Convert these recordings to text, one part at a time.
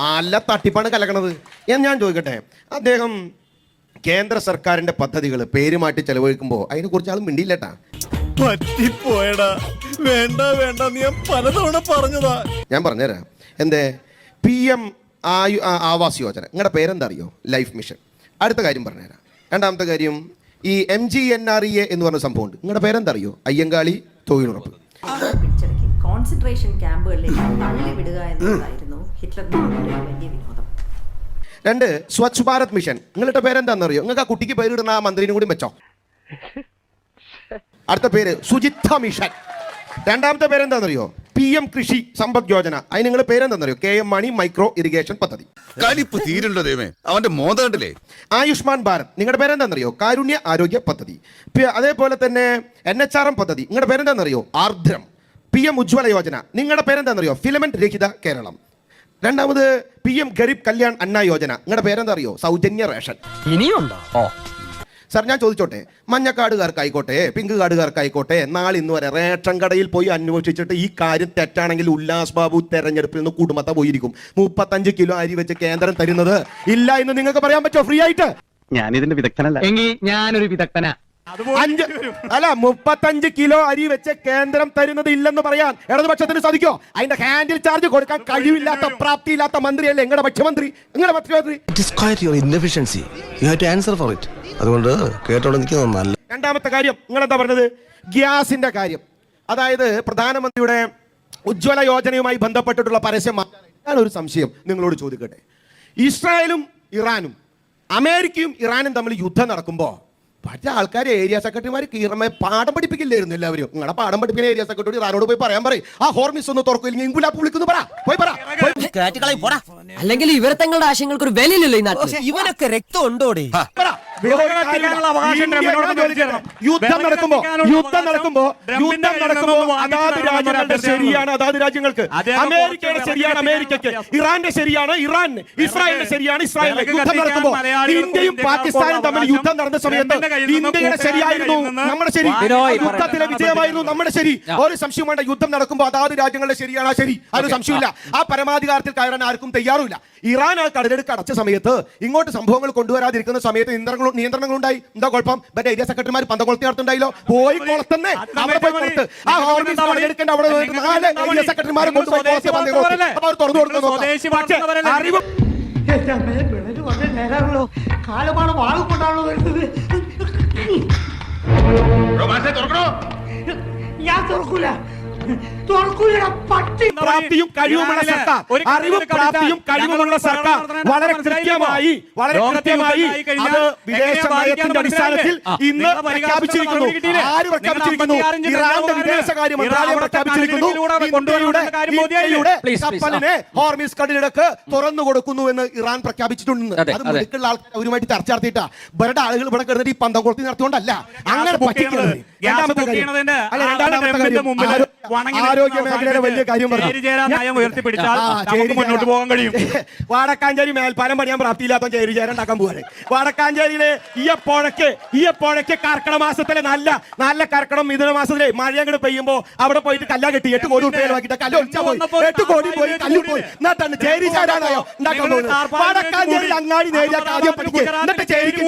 അല്ല തട്ടിപ്പാണ് കലക്കണത്. ഞാൻ ചോദിക്കട്ടെ, അദ്ദേഹം കേന്ദ്ര സർക്കാരിന്റെ പദ്ധതികൾ പേര് മാറ്റി ചെലവഴിക്കുമ്പോൾ അതിനെക്കുറിച്ച് ആളും മിണ്ടിയില്ലട്ടാ. പറ്റിപ്പോയടാ, വേണ്ട വേണ്ട, നീ പലതവണ പറഞ്ഞതാ. ഞാൻ പറഞ്ഞുതരാം. എന്തേ PM ആവാസ് യോജന, നിങ്ങളുടെ പേരെന്താ അറിയോ? Life mission. അടുത്ത കാര്യം പറഞ്ഞുതരാം. രണ്ടാമത്തെ കാര്യം, ഈ MGNREA എന്ന് പറഞ്ഞ സംഭവമുണ്ട്, നിങ്ങളുടെ പേരെന്താ അറിയോ? അയ്യങ്കാളി തൊഴിലുറപ്പ്. കോൺസെൻട്രേഷൻ ക്യാമ്പുകളിലേക്ക് തള്ളിവിടുക എന്നതായിരുന്നു ഹിറ്റ്ലറിന്റെ വലിയ വിനോദം. രണ്ട്, സ്വച്ഛ് ഭാരത് മിഷൻ, നിങ്ങളുടെ പേരെന്താണെന്നറിയോ? നിങ്ങൾക്ക് ആ കുട്ടിക്ക് പേരിടുന്ന ആ മന്ത്രിനും കൂടി വെച്ചോ. അടുത്ത പേര് ശുചിത്വ മിഷൻ. രണ്ടാമത്തെ പേരെന്താണെന്നറിയോ? PM കൃഷി സമ്പദ് യോജന. അതിന് നിങ്ങളുടെ പേരെന്താണെന്നറിയോ? KM മാണി മൈക്രോ ഇറിഗേഷൻ പദ്ധതി. കലിപ്പ് തീരുണ്ടോ ദൈവമേ, അവന്റെ മോതണ്ടല്ലേ. ആയുഷ്മാൻ ഭാരത്, നിങ്ങളുടെ പേരെന്താണെന്നറിയോ? കാരുണ്യ ആരോഗ്യ പദ്ധതി. അതേപോലെ തന്നെ NHRM പദ്ധതി, നിങ്ങളുടെ പേരെന്താണെന്നറിയോ? ആർദ്രം. PM ഉജ്ജ്വല യോജന, നിങ്ങളുടെ പേരെന്താണെന്നറിയോ? ഫിലമെന്റ് രഹിത കേരളം. രണ്ടാമത് PM ഗരീബ് കല്യാൺ അന്ന യോജന, നിങ്ങളുടെ പേരെന്താ അറിയോ? സൗജന്യ റേഷൻ. ഇനിയുണ്ടോ? സാർ ഞാൻ ചോദിച്ചോട്ടെ, മഞ്ഞക്കാടുകാർക്കായിക്കോട്ടെ പിങ്ക് കാർഡുകാർക്കായിക്കോട്ടെ, നാളെ ഇന്ന് വരെ റേഷൻ കടയിൽ പോയി അന്വേഷിച്ചിട്ട് ഈ കാര്യം തെറ്റാണെങ്കിൽ ഉല്ലാസ് ബാബു തെരഞ്ഞെടുപ്പിൽ നിന്ന് കുടുംബത്തെ പോയിരിക്കും. 35 കിലോ അരി വെച്ച് കേന്ദ്രം തരുന്നത് ഇല്ല എന്ന് നിങ്ങൾക്ക് പറയാൻ പറ്റുമോ ഫ്രീ ആയിട്ട്? ഞാനിതിന്റെ വിദഗ്ധനല്ല. എങ്കിൽ ഞാനൊരു വിദഗ്ധനാ. 35 കിലോ അരി വെച്ച് കേന്ദ്രം തരുന്നത് ഇല്ലെന്ന് പറയാൻ ഇടതുപക്ഷത്തിന് സാധിക്കോ? അതിന്റെ ഹാൻഡിൽ ചാർജ് കൊടുക്കാൻ കഴിവില്ലാത്ത പ്രാപ്തിയില്ലാത്ത മന്ത്രിയല്ലേ നിങ്ങളുടെ മുഖ്യമന്ത്രി? നിങ്ങളുടെ മുഖ്യമന്ത്രി. അതുകൊണ്ട് കേട്ടോണ്ട് നിൽക്കുന്നത് നല്ല. രണ്ടാമത്തെ കാര്യം, നിങ്ങളെന്താ പറഞ്ഞത്? ഗ്യാസിന്റെ കാര്യം. അതായത് പ്രധാനമന്ത്രിയുടെ ഉജ്ജ്വല യോജനയുമായി ബന്ധപ്പെട്ടിട്ടുള്ള പരസ്യം. ഞാനൊരു സംശയം നിങ്ങളോട് ചോദിക്കട്ടെ. ഇസ്രായേലും ഇറാനും അമേരിക്കയും ഇറാനും തമ്മിൽ യുദ്ധം നടക്കുമ്പോൾ മറ്റേ ആൾക്കാർ ഏരിയ സെക്രട്ടറിമാർ കീറമേ പാഠം പഠിപ്പിക്കില്ലായിരുന്നു എല്ലാവരും. നിങ്ങളുടെ പാഠം പഠിപ്പിക്കുന്ന ഏരിയ സെക്രട്ടറി ഇറാനോട് പോയി പറയാൻ പറയും, ആ ഹോർമിസ് ഒന്ന് തുറക്കില്ലെങ്കിൽ ഇംഗുലാപ്പ് വിളിക്കുന്നു പറ. അല്ലെങ്കിൽ ഇവരെ തങ്ങളുടെ ആശയങ്ങൾക്ക് ഒരു വിലയില്ലല്ലോ ഈ നാട്ടിൽ. ഇവനൊക്കെ രക്തം ഉണ്ടോടെ? യുദ്ധം നടക്കുമ്പോ അതാത് രാജ്യങ്ങളുടെ ശരിയാണ് അതാത് രാജ്യങ്ങൾക്ക്. അമേരിക്കയുടെ ശരിയാണ് അമേരിക്കക്ക്, ഇറാന്റെ ശരിയാണ് ഇറാന്, ഇസ്രായേലിന്റെ ശരിയാണ് ഇസ്രായേലിന്. യുദ്ധം നടക്കുമ്പോ ഇന്ത്യയും പാകിസ്ഥാനും തമ്മിൽ യുദ്ധം നടന്ന സമയത്ത് ഇന്ത്യയുടെ ശരിയായിരുന്നു നമ്മുടെ ശരി, യുദ്ധത്തിലെ വിജയമായിരുന്നു നമ്മുടെ ശരി. ഒരു സംശയം വേണ്ട. യുദ്ധം നടക്കുമ്പോൾ അതാത് രാജ്യങ്ങളുടെ ശരിയാണ് ആ ശരി, അതൊരു സംശയമില്ല. ആ പരമാധികാരത്തിൽ കയറാൻ ആർക്കും തയ്യാറുമില്ല. ഇറാൻ ആ കടലെടുക്ക് അടച്ച സമയത്ത് ഇങ്ങോട്ട് സംഭവങ്ങൾ കൊണ്ടുവരാതിരിക്കുന്ന സമയത്ത് നിയന്ത്രണങ്ങൾ ഉണ്ടായി. എന്താ കുഴപ്പം? മറ്റേ ഏരിയ സെക്രട്ടറിമാർ പന്തകുളത്തി നടത്തുണ്ടായില്ലോ, പോയി കുളത്തന്നെ അവിടെ പോയി കൊടുത്ത് ആ ഹോർമിസ് കടലെടുക്കേണ്ട അവിടെ 4 ഏരിയ സെക്രട്ടറിമാരെ കൊണ്ടുപോയി അവർ തുറന്നു കൊടുക്കുന്നു. അറിവ് കാലമാണ് വാങ്ങിക്കൊണ്ടാണോ വരുന്നത്? ഞാൻ തുറക്കൂല. പ്രാപ്തിയും കഴിവുമുള്ള സർക്കാർ, അറിവും പ്രാപ്തിയും കഴിവുമുള്ള സർക്കാർ വളരെ കൃത്യമായി അത് വിദേശ നയത്തിന്റെ അടിസ്ഥാനത്തിൽ ഇന്ന് പ്രഖ്യാപിച്ചിരിക്കുന്നു. ആര് പ്രഖ്യാപിച്ചിരിക്കുന്നു? ഇറാന്റെ വിദേശകാര്യ മന്ത്രാലയം പ്രഖ്യാപിച്ചിരിക്കുന്നു. ഇന്ത്യയുടെ കപ്പലിനെ ഹോർമിസ് കടലിടക്ക് തുറന്നു കൊടുക്കുന്നു എന്ന് ഇറാൻ പ്രഖ്യാപിച്ചിട്ടുണ്ട്. അത് മുഴുക്കുള്ള ആൾക്കാർ അവരുമായിട്ട് ചർച്ച നടത്തിയിട്ടാ ഇവരുടെ ആളുകൾ ഇവിടെ കിടന്നിട്ട് ഈ പന്തം കൊളുത്തി നടത്തിക്കൊണ്ടല്ല അങ്ങനെ പറ്റിക്കുന്നത്. രണ്ടാമത്തെ കാര്യം ആരോഗ്യ മേഖലയുടെ വലിയ കാര്യം വാടക്കാഞ്ചേരി മേൽപ്പാലം പണിയാൻ പ്രാപ്തിയില്ലാത്ത ചേരി ചേരണ്ടാക്കാൻ പോവാണ്. വാടക്കാഞ്ചേരിയിലെ ഈ കർക്കിടക മാസത്തിലെ നല്ല കർക്കിടം മിഥുന മാസത്തിലെ മഴ അങ്ങോട്ട് പെയ്യുമ്പോ അവിടെ പോയിട്ട് കല്ല കെട്ടി 8 കോടി രൂപയിലാക്കിട്ട് കല്ല് ഒളിച്ചാ പോയി 8 കോടി പോയി കല്ലു പോയി. എന്നിട്ടാണ് ചേരി ചേരാനായോ ഉണ്ടാക്കാൻ പോകുന്നത്? വാടക്കാഞ്ചേരി അങ്ങാടി നേരിയ ആദ്യം പഠിക്കുക, എന്നിട്ട് ചേരിക്ക്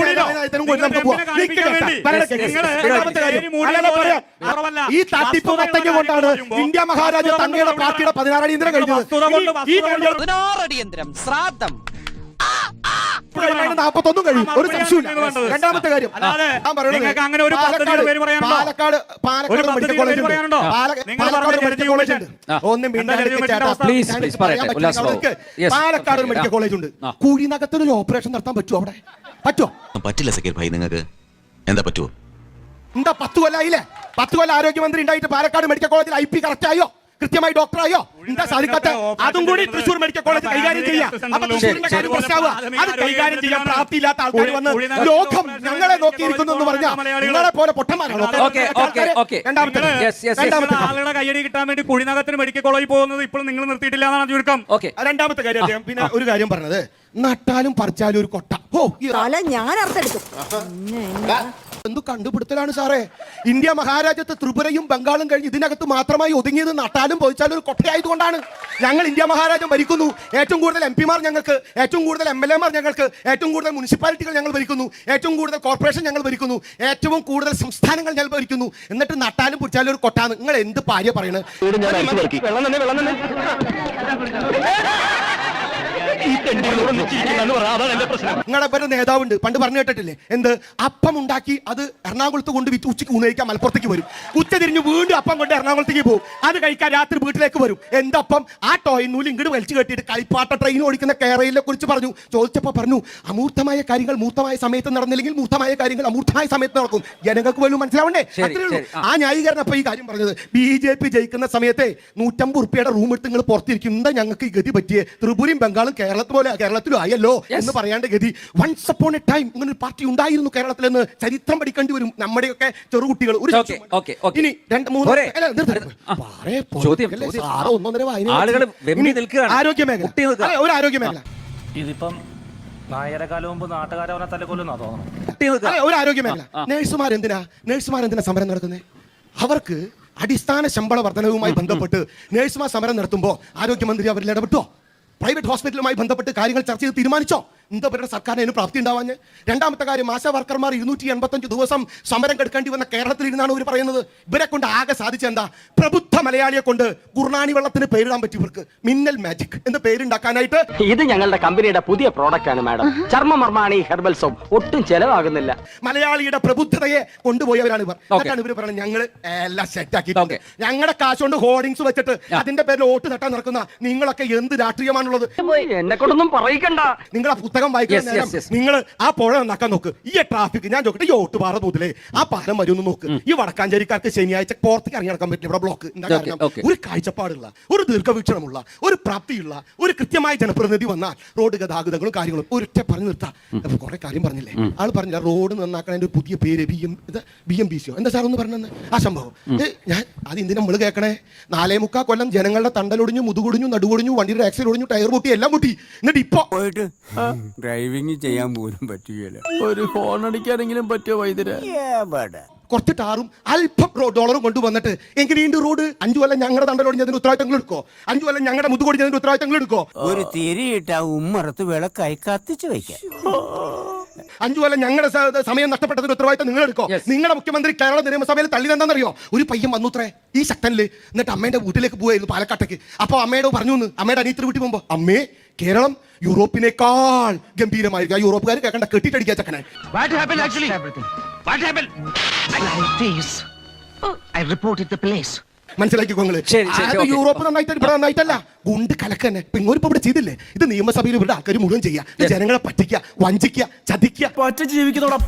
നമുക്ക് പോവാം. ഈ തട്ടിപ്പ് പത്തഞ്ഞ കൊണ്ടാണ് ഇന്ത്യ മഹാരാജ തങ്ങളുടെ പാർട്ടിയുടെ 16 അടിയന്തരം കഴിഞ്ഞത്. 16 അടിയന്തരം ശ്രാദ്ധം 41 കഴിയും, ഒരു സംശയമില്ല. രണ്ടാമത്തെ കാര്യം, പാലക്കാട് മെഡിക്കൽ കോളേജ് ഉണ്ട്. പാലക്കാട് ഒരു മെഡിക്കൽ കോളേജ് ഉണ്ട്. കുഴിനകത്തൊരു ഓപ്പറേഷൻ നടത്താൻ പറ്റുമോ? അവിടെ പറ്റുമോ? പറ്റില്ല സക്കീർ ഭായി. നിങ്ങൾക്ക് എന്താ പറ്റുമോ? എന്താ 10 കൊല്ലായില്ലേ? 10 കൊല്ലം ആരോഗ്യമന്ത്രി ഉണ്ടായിട്ട് പാലക്കാട് മെഡിക്കൽ കോളേജിൽ IP കറക്റ്റ് ആയോ? കൃത്യമായി ഡോക്ടറായോ? എന്താ സാധിക്കാത്ത? അതും കൂടി തൃശ്ശൂർ മെഡിക്കൽ കോളേജ് കൈകാര്യം ചെയ്യാം. അപ്പൊ തൃശ്ശൂരിന്റെ കാര്യം പ്രശ്നമാവുക. അത് കൈകാര്യം ചെയ്യാൻ പ്രാപ്തിയില്ലാത്ത ആൾക്കാർ വന്ന് ലോകം ഞങ്ങളെ നോക്കിയിരിക്കുന്നു എന്ന് പറഞ്ഞാൽ നിങ്ങളെ പോലെ പൊട്ടന്മാരാണോ? ആളുകളെ കയ്യടി കിട്ടാൻ വേണ്ടി കുഴിനകത്തിന് മെഡിക്കൽ കോളേജിൽ പോകുന്നത് ഇപ്പോൾ നിങ്ങൾ നിർത്തിയിട്ടില്ല എന്നാണ് ചുരുക്കം. രണ്ടാമത്തെ കാര്യം, പിന്നെ ഒരു കാര്യം പറഞ്ഞത്, നട്ടാലും പറിച്ചാലും ഒരു കൊട്ട. ഞാൻ അർത്ഥെടുക്കും. എന്തു കണ്ടുപിടുത്തലാണ് സാറേ. ഇന്ത്യ മഹാരാജ്യത്ത് ത്രിപുരയും ബംഗാളും കഴിഞ്ഞ് ഇതിനകത്ത് മാത്രമായി ഒതുങ്ങിയത് നട്ടാലും പൊതിച്ചാലും ഒരു കൊട്ടയായതുകൊണ്ടാണ്. ഞങ്ങൾ ഇന്ത്യ മഹാരാജ്യം ഭരിക്കുന്നു. ഏറ്റവും കൂടുതൽ MP-മാർ ഞങ്ങൾക്ക്, ഏറ്റവും കൂടുതൽ MLA-മാർ ഞങ്ങൾക്ക്, ഏറ്റവും കൂടുതൽ മുനിസിപ്പാലിറ്റികൾ ഞങ്ങൾ ഭരിക്കുന്നു, ഏറ്റവും കൂടുതൽ കോർപ്പറേഷൻ ഞങ്ങൾ ഭരിക്കുന്നു, ഏറ്റവും കൂടുതൽ സംസ്ഥാനങ്ങൾ ഞങ്ങൾ ഭരിക്കുന്നു. എന്നിട്ട് നട്ടാലും പൊതിച്ചാലും ഒരു കൊട്ടാണ്. നിങ്ങൾ എന്ത് ഭാര്യ പറയണത്? നിങ്ങളുടെ പേര് നേതാവുണ്ട്, പണ്ട് പറഞ്ഞു കേട്ടിട്ടില്ലേ, എന്ത് അപ്പം ഉണ്ടാക്കി അത് എറണാകുളത്ത് കൊണ്ട് വിറ്റ് ഉച്ചയ്ക്ക് ഊണ് കഴിക്കാൻ മലപ്പുറത്തേക്ക് വരും. ഉച്ച തിരിഞ്ഞ് വീണ്ടും അപ്പം കൊണ്ട് എറണാകുളത്തേക്ക് പോകും. അത് കഴിക്കാൻ രാത്രി വീട്ടിലേക്ക് വരും. എന്തപ്പം? ആ ടോയിനൂല് ഇങ്ങോട്ട് വലിച്ചു കെട്ടിയിട്ട് കളിപ്പാട്ട ട്രെയിൻ ഓടിക്കുന്ന കേരളയെ കുറിച്ച് പറഞ്ഞു. ചോദിച്ചപ്പോൾ പറഞ്ഞു, അമൂർത്തമായ കാര്യങ്ങൾ മൂർത്തമായ സമയത്ത് നടന്നില്ലെങ്കിൽ മൂർത്തമായ കാര്യങ്ങൾ അമൂർത്തമായ സമയത്ത് നടക്കും. ജനങ്ങൾക്ക് പോലും മനസ്സിലാവണ്ടേ? അത്രേ ഉള്ളൂ. ആ ന്യായീകരണം അപ്പൊ ഈ കാര്യം പറഞ്ഞത്. BJP ജയിക്കുന്ന സമയത്തെ 150 ഉറുപ്പിയുടെ റൂം എടുത്ത് നിങ്ങൾ പുറത്തിരിക്കും. എന്താ ഞങ്ങൾക്ക് ഈ ഗതി പറ്റിയേ? ത്രിപുരയും ബംഗാളും കേരളത്തിലും ആയല്ലോ എന്ന് പറയാണ്ട് ഗതി. വൺസ് അപ്പോൺ എ ടൈം ഇങ്ങനെ ഒരു പാർട്ടി ഉണ്ടായിരുന്നു കേരളത്തിൽ എന്ന് ചരിത്രം പഠിക്കേണ്ടി വരും നമ്മുടെയൊക്കെ ചെറുകുട്ടികൾ. ഇനി 2-3 ആരോഗ്യ മേഖല, ഒരു ആരോഗ്യ മേഖല, ഇതിപ്പം നായരെക്കാലം മുമ്പ് നാട്ടുകാരവനെ തലക്കൊല്ലുന്നാ തോന്നുന്നു. ഒരു ആരോഗ്യ മേഖല. നേഴ്സുമാരെന്തിനാ സമരം നടക്കുന്നത്? അവർക്ക് അടിസ്ഥാന ശമ്പള വർധനവുമായി ബന്ധപ്പെട്ട് നേഴ്സുമാർ സമരം നടത്തുമ്പോൾ ആരോഗ്യമന്ത്രി അവരിൽ ഇടപെട്ടോ? പ്രൈവറ്റ് ഹോസ്പിറ്റലുമായി ബന്ധപ്പെട്ട് കാര്യങ്ങൾ ചർച്ച ചെയ്ത് തീരുമാനിച്ചോ? എന്താ പറയുക, സർക്കാരിന് അതിന് പ്രാപ്തി ഉണ്ടാവാഞ്ഞ്? രണ്ടാമത്തെ കാര്യം, ആശാ വർക്കർമാർ 285 ദിവസം സമരം കെടുക്കേണ്ടി വന്ന കേരളത്തിൽ ഇരുന്നാണ് ഇവർ പറയുന്നത്. ഇവരെ കൊണ്ട് ആകെ സാധിച്ചെന്താ? പ്രബുദ്ധ മലയാളിയെ കൊണ്ട് ഗുർണാണി വെള്ളത്തിന് പേരിടാൻ പറ്റി. ഇവർക്ക് മിന്നൽ മാജിക് എന്ന് പേരുണ്ടാക്കാനായിട്ട്. ഇത് ഞങ്ങളുടെ കമ്പനിയുടെ പുതിയ പ്രോഡക്റ്റ് ആണ് മാഡം. ചർമ്മമർമാണി herbal soap. ഒട്ടും ചെലവാകുന്നില്ല. മലയാളിയുടെ പ്രബുദ്ധതയെ കൊണ്ടുപോയവരാണ് ഇവർ. എന്നിട്ടാണ് ഇവർ പറയുന്നത് ഞങ്ങൾ എല്ലാം സെറ്റാക്കി ഞങ്ങളുടെ കാശ് കൊണ്ട് ഹോർഡിങ്സ് വെച്ചിട്ട് അതിന്റെ പേരിൽ വോട്ട് തട്ടാൻ നടക്കുന്ന നിങ്ങളൊക്കെ എന്ത് രാഷ്ട്രീയമാണുള്ളത്? എന്നെ കൊണ്ടൊന്നും പറയിക്കണ്ട. നിങ്ങൾ ആ പുസ്തകം വായിക്കുന്ന നേരം നിങ്ങൾ ആ പുഴ നന്നാക്കാൻ നോക്ക്. ഈ ട്രാഫിക് ഞാൻ ചോദിക്കട്ടെ, ഈ ഓട്ടുപാറ മുതലേ ആ പാലം വരുമെന്ന് നോക്ക്. ഈ വടക്കാഞ്ചേരിക്കാർക്ക് ശനിയാഴ്ച പുറത്തേക്ക് ഇറങ്ങി നടക്കാൻ പറ്റില്ല. ഇവിടെ ബ്ലോക്ക്. എന്താ കാരണം? ഒരു കാഴ്ചപ്പാടുള്ള, ഒരു ദീർഘവീക്ഷണമുള്ള, ഒരു പ്രാപ്തിയുള്ള, ഒരു കൃത്യമായ ജനപ്രതിനിധി വന്നാൽ റോഡ് ഗതാഗതങ്ങളും കാര്യങ്ങളും ഒരൊറ്റ പറഞ്ഞു നിർത്താം. കുറെ കാര്യം പറഞ്ഞില്ലേ ആൾ പറഞ്ഞില്ല. റോഡ് നന്നാക്കണതിന്റെ ഒരു പുതിയ പേര് BMBCയോ എന്താ സാർ ഒന്ന് പറഞ്ഞത്? ആ സംഭവം ഞാൻ അത് എന്തിനാ നമ്മൾ കേൾക്കണേ? 4.25 കൊല്ലം ജനങ്ങളുടെ തണ്ടലൊടിഞ്ഞു, മുതുകൊടിഞ്ഞു, നടുകൊടിഞ്ഞു, വണ്ടിയുടെ ആക്സിൽ ഒടിഞ്ഞു, ടയർ പൊട്ടി, എല്ലാം പൊട്ടി. എന്നിട്ട് ഇപ്പൊ ഡ്രൈവിംഗ് ചെയ്യാൻ പോലും പറ്റുകയില്ല. ഒരു ഹോൺ അടിക്കാനെങ്കിലും പറ്റിയോ വൈദ്യര? കുറച്ച് ടാറും അല്പം ഡോളറും കൊണ്ടുവന്നിട്ട് എങ്ങനെയുണ്ട് റോഡ്? 5 കൊല്ലം ഞങ്ങളുടെ തണ്ടലൊടിഞ്ഞതിന് ഉത്തരവാദിത്തങ്ങൾ എടുക്കോ? 5 കൊല്ലം ഞങ്ങളുടെ മുതുകൊടിഞ്ഞതിന് ഉത്തരവാദിത്തങ്ങൾ എടുക്കോ? ഒരു തിരിയിട്ട ഉമ്മറത്ത് വിളക്കായി കത്തിച്ചു വയ്ക്കാം. 5 കൊല്ലം ഞങ്ങളുടെ സമയം നഷ്ടപ്പെട്ടതിന് ഉത്തരവാദിത്തം നിങ്ങൾ എടുക്കോ? നിങ്ങളുടെ മുഖ്യമന്ത്രി കേരള നിയമസഭയിൽ തള്ളിയതെന്താണെന്നറിയോ? ഒരു പയ്യൻ വന്നുത്രേ ഈ സെക്ടനില്. എന്നിട്ട് അമ്മേന്റെ വീട്ടിലേക്ക് പോവായിരുന്നു പാലക്കാട്ടേക്ക്. അപ്പൊ അമ്മയോട് പറഞ്ഞു, അമ്മയുടെ അനിയത്തിന് വീട്ടിൽ പോകുമ്പോ, അമ്മേ കേരളം യൂറോപ്പിനേക്കാൾ ഗംഭീരമായിരിക്കും. യൂറോപ്പുകാർ കേൾക്കണ്ട, കെട്ടിട്ടടിക്കാ ചക്കനെ. മനസ്സിലാക്കിക്കോ നിങ്ങള്. യൂറോപ്പ് നന്നായിട്ട് ഇവിടെ നന്നായിട്ടല്ല, ഗുണ്ട് കലക്കന്നെ. ഇപ്പൊ ഇങ്ങോട്ട് ഇവിടെ ചെയ്തില്ലേ? ഇത് നിയമസഭയിൽ ഇവരുടെ ആൾക്കാർ മുഴുവൻ ചെയ്യാ. ജനങ്ങളെ പറ്റിക്കുക, വഞ്ചിക്കുക, ചതിക്കുക. പച്ച ജീവിക്കുന്നോടാ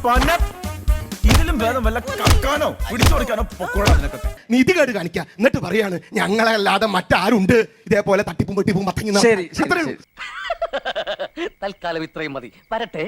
ഇതിലും ഭേദം വല്ല കക്കാനോ പിടിച്ചു കൊടുക്കാനോ നീതികേട് കാണിക്കുക. എന്നിട്ട് പറയാണ് ഞങ്ങളെ അല്ലാതെ മറ്റാരുണ്ട് ഇതേപോലെ തട്ടിപ്പും വെട്ടിപ്പും മത്തങ്ങി. തൽക്കാലം ഇത്രയും മതി. വരട്ടെ.